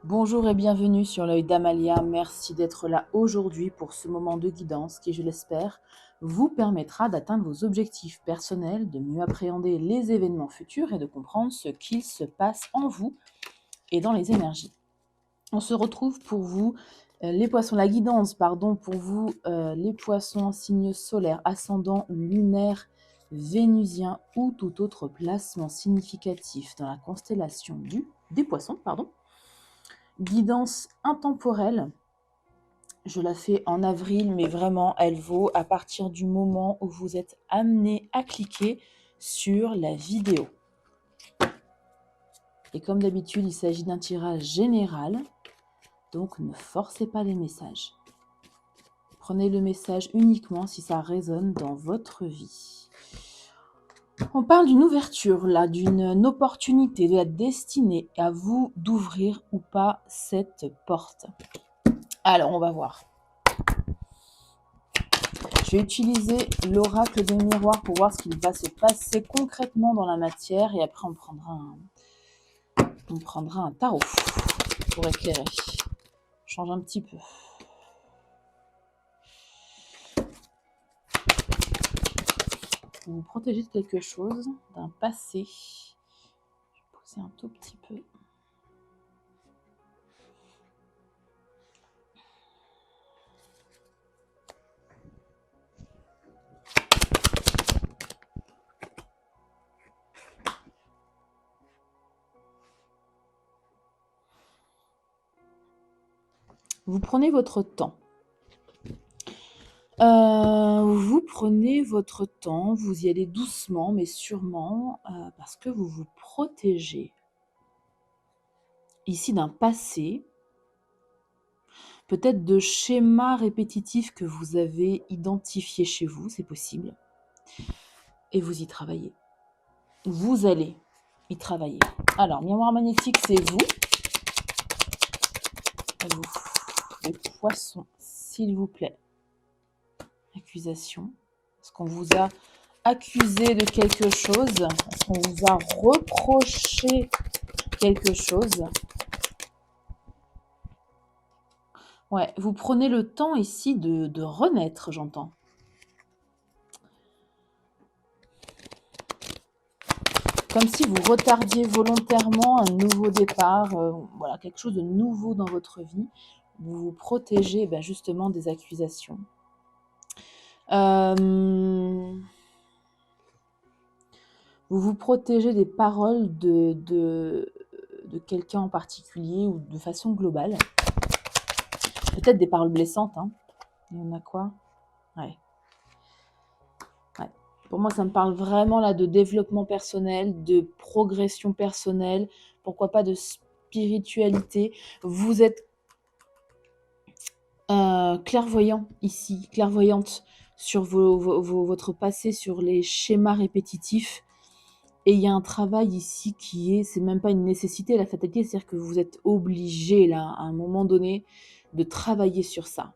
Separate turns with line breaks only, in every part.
Bonjour et bienvenue sur l'œil d'Amalia. Merci d'être là aujourd'hui pour ce moment de guidance qui, je l'espère, vous permettra d'atteindre vos objectifs personnels, de mieux appréhender les événements futurs et de comprendre ce qu'il se passe en vous et dans les énergies. On se retrouve pour vous, les poissons, la guidance, pardon, pour vous, les poissons en signe solaire, ascendant lunaire, vénusien ou tout autre placement significatif dans la constellation des poissons, pardon. Guidance intemporelle, je la fais en avril, mais vraiment, elle vaut à partir du moment où vous êtes amené à cliquer sur la vidéo. Et comme d'habitude, il s'agit d'un tirage général, donc ne forcez pas les messages. Prenez le message uniquement si ça résonne dans votre vie. On parle d'une ouverture, là, d'une opportunité, de la destinée, à vous d'ouvrir ou pas cette porte. Alors, on va voir. Je vais utiliser l'oracle des miroirs pour voir ce qu'il va se passer concrètement dans la matière et après on prendra un tarot pour éclairer. Change un petit peu. Vous vous protégez de quelque chose, d'un passé. Je vais pousser un tout petit peu. Vous prenez votre temps. Vous prenez votre temps, vous y allez doucement mais sûrement parce que vous vous protégez ici d'un passé, peut-être de schémas répétitifs que vous avez identifiés chez vous, c'est possible, et vous y travaillez. Vous allez y travailler. Alors, miroir magnétique, c'est vous, les poissons, s'il vous plaît. Accusation. Est-ce qu'on vous a accusé de quelque chose? Est-ce qu'on vous a reproché quelque chose? Ouais, vous prenez le temps ici de renaître, j'entends. Comme si vous retardiez volontairement un nouveau départ, voilà, quelque chose de nouveau dans votre vie. Vous vous protégez justement des accusations. Vous vous protégez des paroles de quelqu'un en particulier ou de façon globale. Peut-être des paroles blessantes. Hein. Il y en a quoi? Ouais. Pour moi, ça me parle vraiment là de développement personnel, de progression personnelle, pourquoi pas de spiritualité. Vous êtes clairvoyant ici, clairvoyante sur votre passé, sur les schémas répétitifs. Et il y a un travail ici c'est même pas une nécessité, la fatalité, c'est-à-dire que vous êtes obligé là, à un moment donné, de travailler sur ça.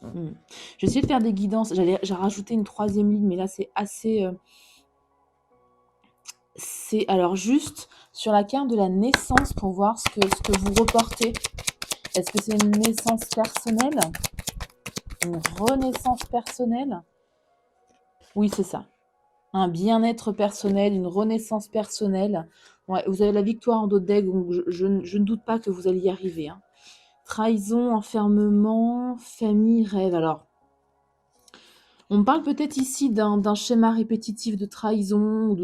Je vais essayer de faire des guidances. J'ai rajouté une troisième ligne, mais là, c'est assez... c'est alors juste sur la carte de la naissance pour voir ce que vous reportez. Est-ce que c'est une naissance personnelle? Une renaissance personnelle? Oui, c'est ça. Un bien-être personnel, une renaissance personnelle. Ouais, vous avez la victoire en dos de deck, donc je ne doute pas que vous allez y arriver. Hein. Trahison, enfermement, famille, rêve. Alors, on parle peut-être ici d'un schéma répétitif de trahison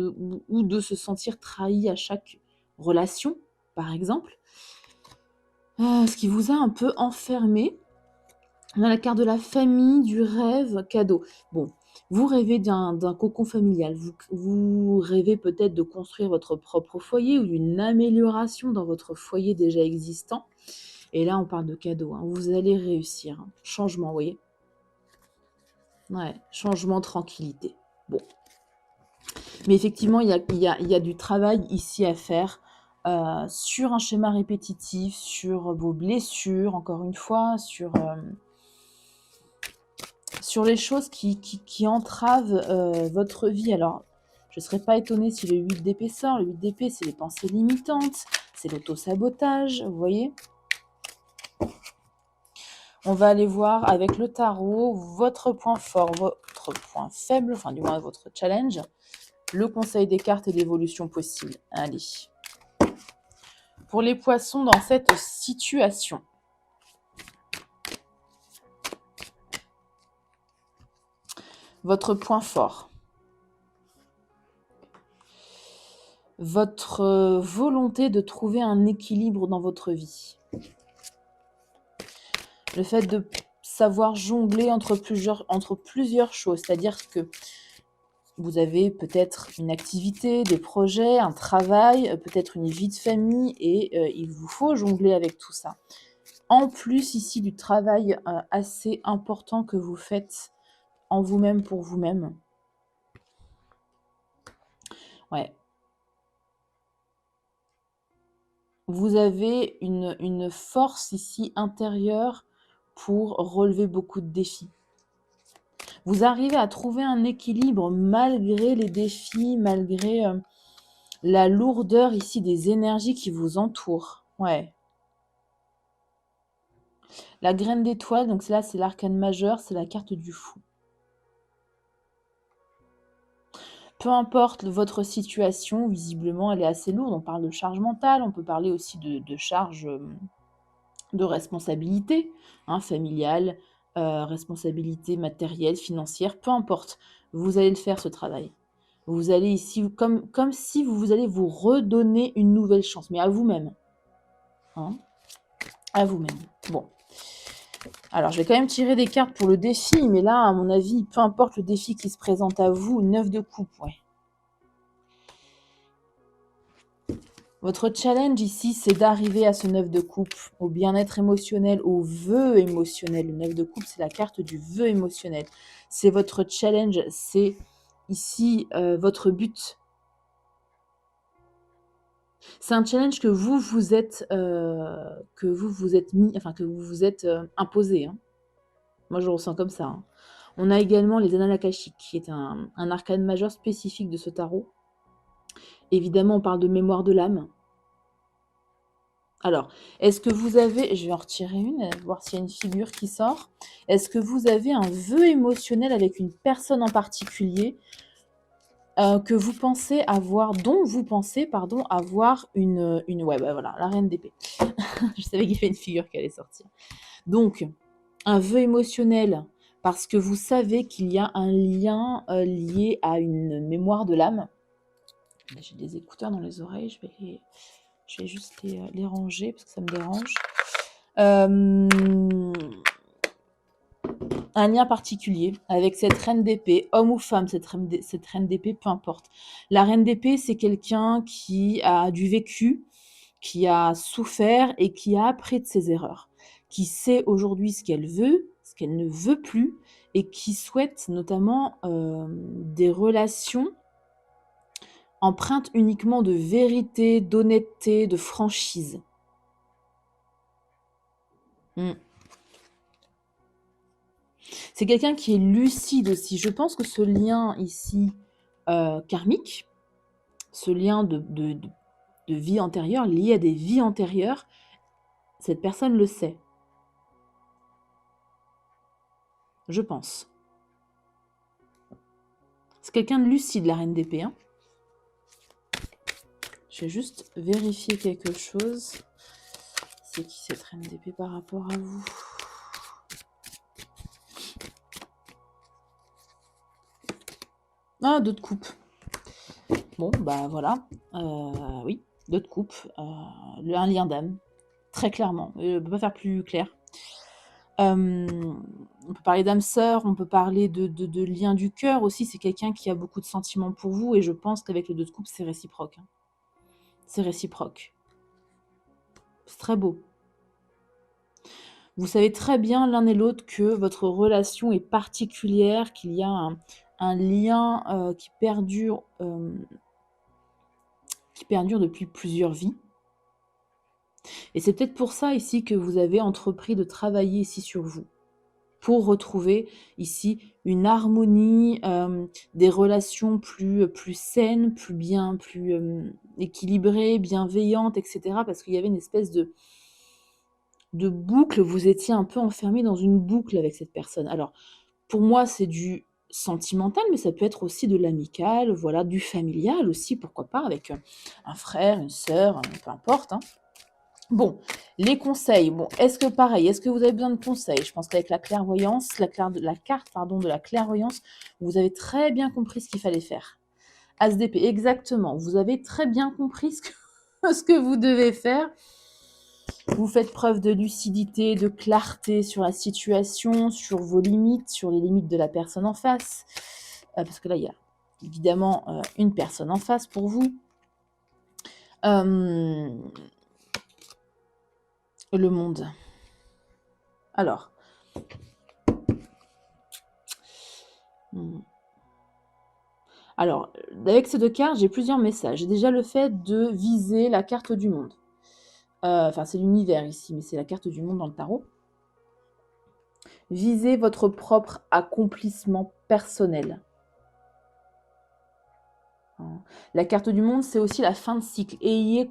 ou de se sentir trahi à chaque relation, par exemple. Ce qui vous a un peu enfermé. On a la carte de la famille, du rêve, cadeau. Bon, vous rêvez d'un cocon familial. Vous rêvez peut-être de construire votre propre foyer ou d'une amélioration dans votre foyer déjà existant. Et là, on parle de cadeau. Hein. Vous allez réussir. Hein. Changement, vous voyez? Ouais, changement, tranquillité. Bon. Mais effectivement, il y a du travail ici à faire sur un schéma répétitif, sur vos blessures, encore une fois, sur les choses qui entravent votre vie. Alors, Je ne serais pas étonnée si le 8 d'épée sort. Le 8 d'épée, c'est les pensées limitantes, c'est l'auto-sabotage, vous voyez. On va aller voir avec le tarot votre point fort, votre point faible, enfin du moins votre challenge, le conseil des cartes et l'évolution possible. Allez. Pour les poissons dans cette situation. Votre point fort. Votre volonté de trouver un équilibre dans votre vie. Le fait de savoir jongler entre plusieurs choses, c'est-à-dire que vous avez peut-être une activité, des projets, un travail, peut-être une vie de famille et il vous faut jongler avec tout ça. En plus ici du travail assez important que vous faites en vous-même pour vous-même. Ouais. Vous avez une force ici intérieure pour relever beaucoup de défis. Vous arrivez à trouver un équilibre malgré les défis, malgré la lourdeur ici des énergies qui vous entourent. Ouais. La graine d'étoile, donc là c'est l'arcane majeur, c'est la carte du fou. Peu importe votre situation, visiblement elle est assez lourde. On parle de charge mentale, on peut parler aussi de charge de responsabilité, familiale, responsabilité matérielle, financière, peu importe. Vous allez le faire ce travail. Vous allez ici, comme si vous allez vous redonner une nouvelle chance, mais à vous-même. À vous-même. Bon. Alors, je vais quand même tirer des cartes pour le défi, mais là, à mon avis, peu importe le défi qui se présente à vous, 9 de coupe, ouais. Votre challenge ici, c'est d'arriver à ce 9 de coupe, au bien-être émotionnel, au vœu émotionnel. Le 9 de coupe, c'est la carte du vœu émotionnel. C'est votre challenge, c'est ici votre but. C'est un challenge que vous vous êtes mis, enfin que vous vous êtes imposé. Moi, je le ressens comme ça. On a également les annales akashiques, qui est un arcane majeur spécifique de ce tarot. Évidemment, on parle de mémoire de l'âme. Alors, est-ce que vous avez... Je vais en retirer une, voir s'il y a une figure qui sort. Est-ce que vous avez un vœu émotionnel avec une personne en particulier que vous pensez avoir, dont vous pensez, pardon, avoir une... Ouais, bah voilà, la reine d'épée. Je savais qu'il y avait une figure qui allait sortir. Donc, un vœu émotionnel, parce que vous savez qu'il y a un lien lié à une mémoire de l'âme. J'ai des écouteurs dans les oreilles, je vais juste les ranger parce que ça me dérange. Un lien particulier avec cette reine d'épée, homme ou femme, cette reine d'épée, peu importe. La reine d'épée, c'est quelqu'un qui a du vécu, qui a souffert et qui a appris de ses erreurs, qui sait aujourd'hui ce qu'elle veut, ce qu'elle ne veut plus, et qui souhaite notamment des relations empreintes uniquement de vérité, d'honnêteté, de franchise. C'est quelqu'un qui est lucide aussi. Je pense que ce lien ici karmique, ce lien de vie antérieure, lié à des vies antérieures, cette personne le sait. Je pense. C'est quelqu'un de lucide, la reine d'épée. Je vais juste vérifier quelque chose. C'est qui cette reine d'épée par rapport à vous? Ah, 2 de coupe. Bon, bah voilà. Oui, 2 de coupe. Un lien d'âme. Très clairement. On ne peut pas faire plus clair. On peut parler d'âme sœur, on peut parler de lien du cœur aussi. C'est quelqu'un qui a beaucoup de sentiments pour vous et je pense qu'avec le 2 de coupe, c'est réciproque. C'est réciproque. C'est très beau. Vous savez très bien l'un et l'autre que votre relation est particulière, qu'il y a un lien qui perdure depuis plusieurs vies. Et c'est peut-être pour ça ici que vous avez entrepris de travailler ici sur vous, pour retrouver ici une harmonie, des relations plus saines, plus bien, plus équilibrées, bienveillantes, etc. Parce qu'il y avait une espèce de boucle, vous étiez un peu enfermé dans une boucle avec cette personne. Alors, pour moi, c'est du sentimental, mais ça peut être aussi de l'amical, voilà, du familial aussi, pourquoi pas, avec un frère, une sœur, peu importe. Hein. Bon, les conseils. Bon, est-ce que pareil, est-ce que vous avez besoin de conseils? Je pense qu'avec la clairvoyance, la carte de la clairvoyance, vous avez très bien compris ce qu'il fallait faire. ASDP, exactement. Vous avez très bien compris ce que vous devez faire. Vous faites preuve de lucidité, de clarté sur la situation, sur vos limites, sur les limites de la personne en face. Parce que là, il y a évidemment une personne en face pour vous. Le monde. Alors. Alors, avec ces deux cartes, j'ai plusieurs messages. J'ai déjà le fait de viser la carte du monde. Enfin, c'est l'univers ici, mais c'est la carte du monde dans le tarot. Visez votre propre accomplissement personnel. La carte du monde, c'est aussi la fin de cycle. Ayez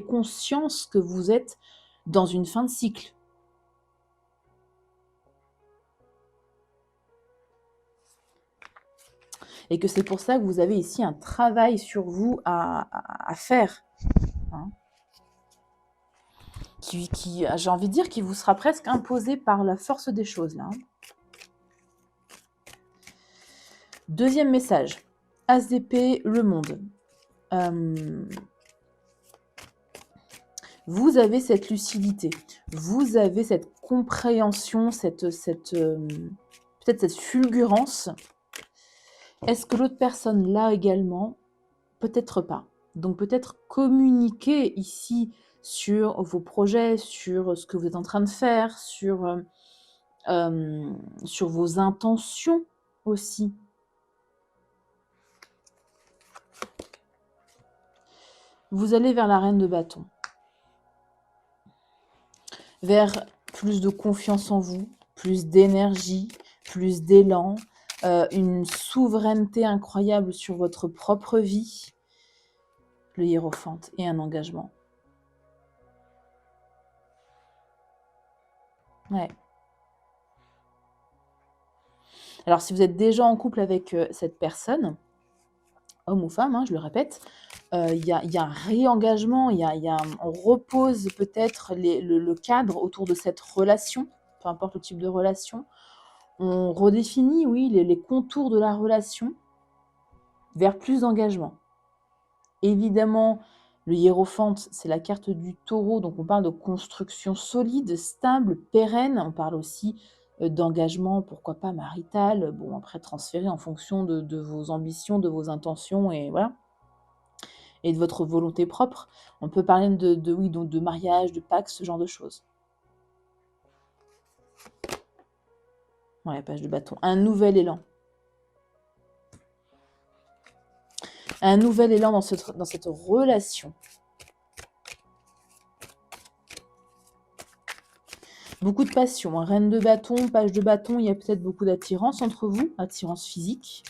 conscience que vous êtes dans une fin de cycle. Et que c'est pour ça que vous avez ici un travail sur vous à faire. Hein. Qui, j'ai envie de dire, qui vous sera presque imposé par la force des choses, là. Deuxième message. As d'épée, le monde. Vous avez cette lucidité. Vous avez cette compréhension, peut-être cette fulgurance. Est-ce que l'autre personne l'a également? Peut-être pas. Donc peut-être communiquer ici sur vos projets, sur ce que vous êtes en train de faire, sur vos intentions aussi. Vous allez vers la reine de bâton. Vers plus de confiance en vous, plus d'énergie, plus d'élan, une souveraineté incroyable sur votre propre vie, le hiérophante, et un engagement. Ouais. Alors, si vous êtes déjà en couple avec cette personne, homme ou femme, hein, je le répète, il y a un réengagement, on repose peut-être le cadre autour de cette relation, peu importe le type de relation. On redéfinit, oui, les contours de la relation vers plus d'engagement. Évidemment, le hiérophante, c'est la carte du taureau, donc on parle de construction solide, stable, pérenne. On parle aussi d'engagement, pourquoi pas marital, bon, après transféré en fonction de vos ambitions, de vos intentions, et voilà, et de votre volonté propre. On peut parler de mariage, de pacte, ce genre de choses. Ouais, page de bâton. Un nouvel élan. Un nouvel élan dans cette relation. Beaucoup de passion. Hein. Reine de bâton, page de bâton, il y a peut-être beaucoup d'attirance entre vous, attirance physique.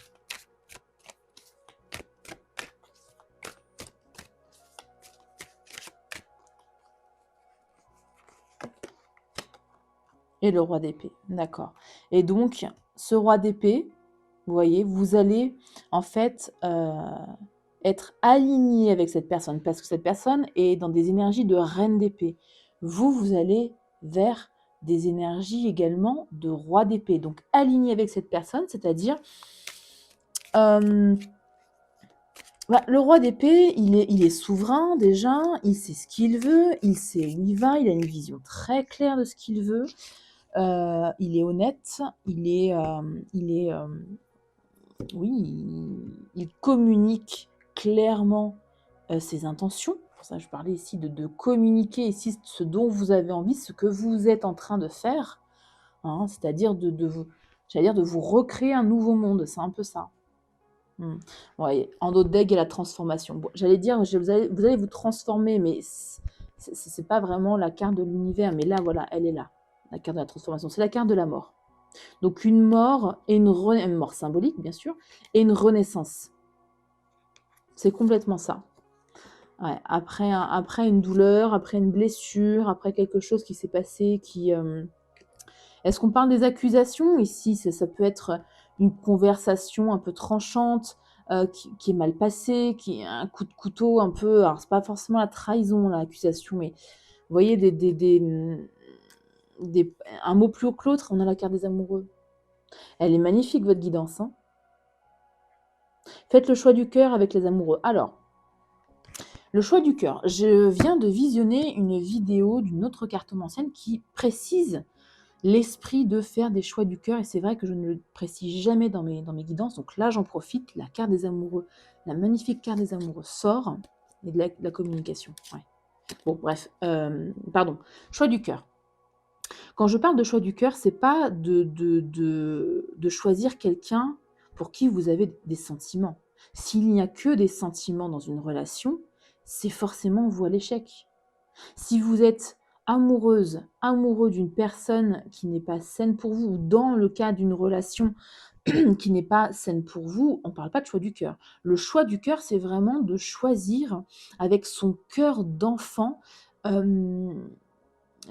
Et le roi d'épée, d'accord. Et donc, ce roi d'épée, vous voyez, vous allez en fait être aligné avec cette personne, parce que cette personne est dans des énergies de reine d'épée. Vous allez vers des énergies également de roi d'épée. Donc, aligné avec cette personne, c'est-à-dire... le roi d'épée, il est souverain déjà, il sait ce qu'il veut, il sait où il va, il a une vision très claire de ce qu'il veut. Il est honnête, il communique clairement ses intentions. Pour ça, je parlais ici de communiquer ici ce dont vous avez envie, ce que vous êtes en train de faire, hein, c'est-à-dire de vous recréer un nouveau monde. C'est un peu ça. Ouais, en d'autres decks, il y a la transformation. Bon, j'allais dire, vous allez vous transformer, mais c'est pas vraiment la carte de l'univers. Mais là, voilà, elle est là. La carte de la transformation. C'est la carte de la mort. Donc une mort et une mort symbolique, bien sûr, et une renaissance. C'est complètement ça. Ouais, après une douleur, après une blessure, après quelque chose qui s'est passé, qui... Est-ce qu'on parle des accusations ici? Ça peut être une conversation un peu tranchante, qui est mal passée, qui est un coup de couteau un peu... Alors, c'est pas forcément la trahison, l'accusation, mais vous voyez, un mot plus haut que l'autre, on a la carte des amoureux. Elle est magnifique, votre guidance. Hein. Faites le choix du cœur avec les amoureux. Alors, le choix du cœur. Je viens de visionner une vidéo d'une autre cartomancienne qui précise l'esprit de faire des choix du cœur. Et c'est vrai que je ne le précise jamais dans mes guidances. Donc là, j'en profite. La carte des amoureux, la magnifique carte des amoureux sort. Et de la communication. Ouais. Bon, bref. Pardon. Choix du cœur. Quand je parle de choix du cœur, c'est pas de choisir quelqu'un pour qui vous avez des sentiments. S'il n'y a que des sentiments dans une relation, c'est forcément voué à l'échec. Si vous êtes amoureuse, amoureux d'une personne qui n'est pas saine pour vous, ou dans le cas d'une relation qui n'est pas saine pour vous, on ne parle pas de choix du cœur. Le choix du cœur, c'est vraiment de choisir avec son cœur d'enfant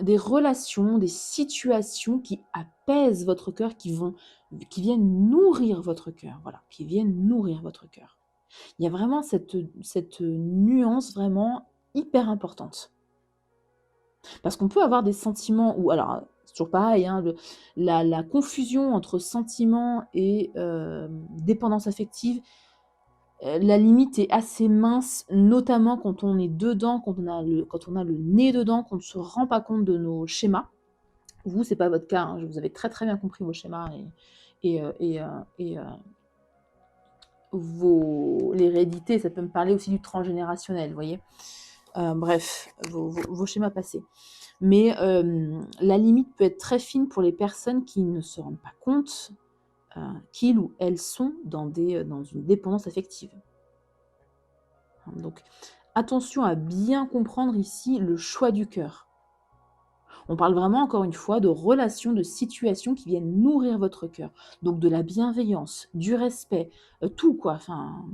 des relations, des situations qui apaisent votre cœur, qui viennent nourrir votre cœur. Voilà, qui viennent nourrir votre cœur. Il y a vraiment cette nuance vraiment hyper importante. Parce qu'on peut avoir des sentiments où, alors, c'est toujours pareil, hein, la confusion entre sentiments et dépendance affective, la limite est assez mince, notamment quand on est dedans, quand on a le nez dedans, qu'on ne se rend pas compte de nos schémas. Vous, c'est pas votre cas, hein, vous avez très très bien compris vos schémas et l'hérédité, ça peut me parler aussi du transgénérationnel, vous voyez. Bref, vos schémas passés. Mais la limite peut être très fine pour les personnes qui ne se rendent pas compte qu'ils ou elles sont dans une dépendance affective. Donc, attention à bien comprendre ici le choix du cœur. On parle vraiment, encore une fois, de relations, de situations qui viennent nourrir votre cœur. Donc, de la bienveillance, du respect, tout quoi. Enfin,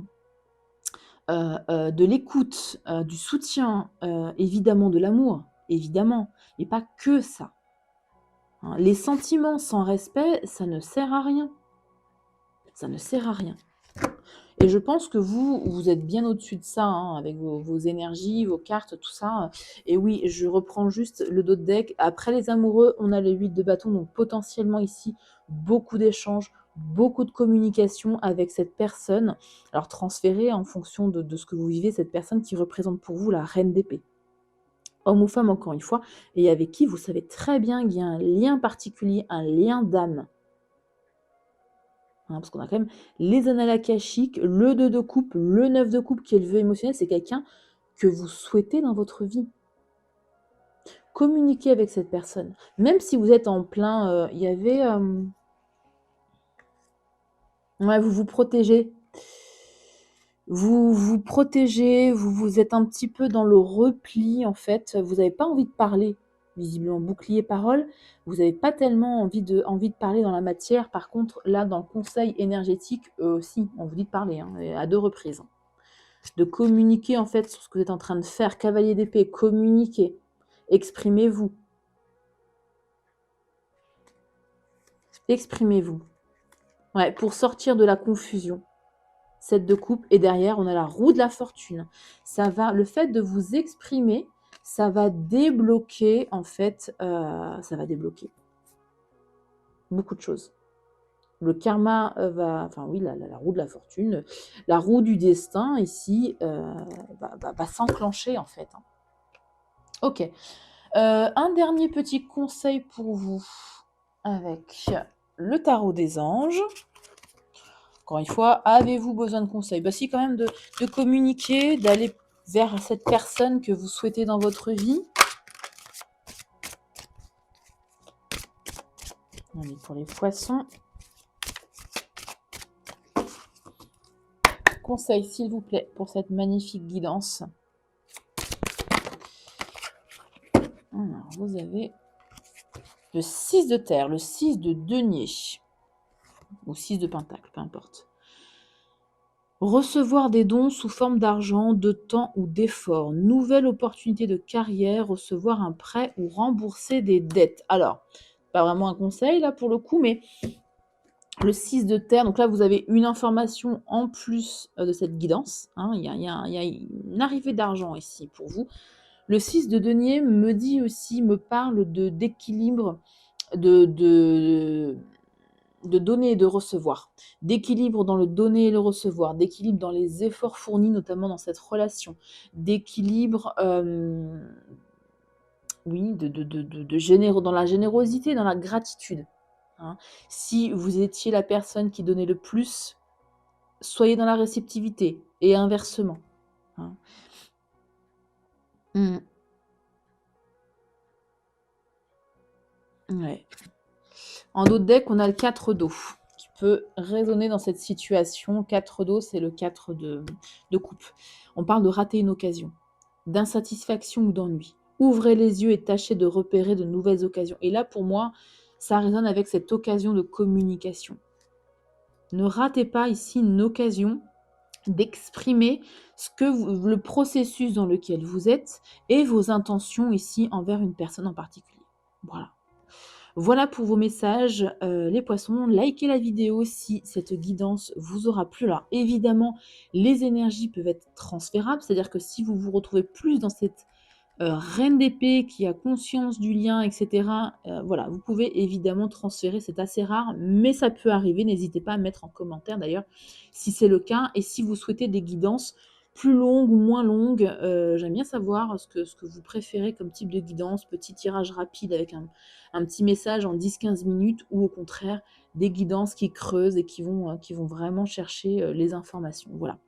de l'écoute, du soutien, évidemment de l'amour, évidemment, mais pas que ça. Hein, les sentiments sans respect, ça ne sert à rien. Ça ne sert à rien. Et je pense que vous êtes bien au-dessus de ça, hein, avec vos énergies, vos cartes, tout ça. Et oui, je reprends juste le dos de deck. Après les amoureux, on a le 8 de bâton, donc potentiellement ici, beaucoup d'échanges, beaucoup de communication avec cette personne. Alors transférée en fonction de ce que vous vivez, cette personne qui représente pour vous la reine d'épée. Homme ou femme, encore une fois, et avec qui vous savez très bien qu'il y a un lien particulier, un lien d'âme. Hein, parce qu'on a quand même les annales akashiques, le 2 de coupe, le 9 de coupe qui est le vœu émotionnel, c'est quelqu'un que vous souhaitez dans votre vie. Communiquez avec cette personne. Même si vous êtes en plein... il y avait... ouais, vous vous protégez. Vous vous protégez, vous êtes un petit peu dans le repli, en fait. Vous n'avez pas envie de parler, visiblement. Bouclier parole, vous n'avez pas tellement envie de parler dans la matière. Par contre, là, dans le conseil énergétique, si, on vous dit de parler, hein, à 2 reprises. De communiquer, en fait, sur ce que vous êtes en train de faire. Cavalier d'épée, communiquez. Exprimez-vous. Exprimez-vous. Ouais, pour sortir de la confusion. 7 de coupe, et derrière, on a la roue de la fortune. Ça va, le fait de vous exprimer, ça va débloquer, en fait, ça va débloquer beaucoup de choses. Le karma va, enfin oui, la roue de la fortune, la roue du destin, ici, va s'enclencher, en fait. Hein. Ok. Un dernier petit conseil pour vous, avec le tarot des anges. Encore une fois, avez-vous besoin de conseils? Bah si, quand même, de communiquer, d'aller vers cette personne que vous souhaitez dans votre vie. On est pour les poissons. Conseil, s'il vous plaît, pour cette magnifique guidance. Alors, vous avez Le 6 de terre, le 6 de denier, ou 6 de pentacle, peu importe. Recevoir des dons sous forme d'argent, de temps ou d'effort. Nouvelle opportunité de carrière, recevoir un prêt ou rembourser des dettes. Alors, pas vraiment un conseil là pour le coup, mais le 6 de terre, donc là vous avez une information en plus de cette guidance. Hein, il y a une arrivée d'argent ici pour vous. Le 6 de denier me dit aussi, me parle d'équilibre, de donner et de recevoir, d'équilibre dans le donner et le recevoir, d'équilibre dans les efforts fournis, notamment dans cette relation, d'équilibre, oui, dans la générosité, dans la gratitude. Hein. Si vous étiez la personne qui donnait le plus, soyez dans la réceptivité et inversement. Hein. Mmh. Ouais. En d'autres decks, on a le 4 d'eau qui peut résonner dans cette situation. 4 d'eau, c'est le 4 de coupe. On parle de rater une occasion, d'insatisfaction ou d'ennui. Ouvrez les yeux et tâchez de repérer de nouvelles occasions. Et là, pour moi, ça résonne avec cette occasion de communication. Ne ratez pas ici une occasion d'exprimer le processus dans lequel vous êtes et vos intentions ici envers une personne en particulier. Voilà. Voilà pour vos messages, les poissons. Likez la vidéo si cette guidance vous aura plu. Alors évidemment, les énergies peuvent être transférables, c'est-à-dire que si vous vous retrouvez plus dans cette reine d'épée qui a conscience du lien, etc., voilà, vous pouvez évidemment transférer, c'est assez rare, mais ça peut arriver. N'hésitez pas à mettre en commentaire d'ailleurs si c'est le cas et si vous souhaitez des guidances plus longues ou moins longues. J'aime bien savoir ce que vous préférez comme type de guidance, petit tirage rapide avec un petit message en 10-15 minutes ou au contraire des guidances qui creusent et qui vont vraiment chercher les informations. Voilà.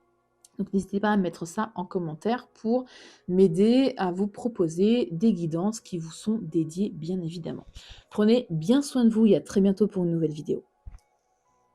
Donc n'hésitez pas à mettre ça en commentaire pour m'aider à vous proposer des guidances qui vous sont dédiées bien évidemment. Prenez bien soin de vous et à très bientôt pour une nouvelle vidéo.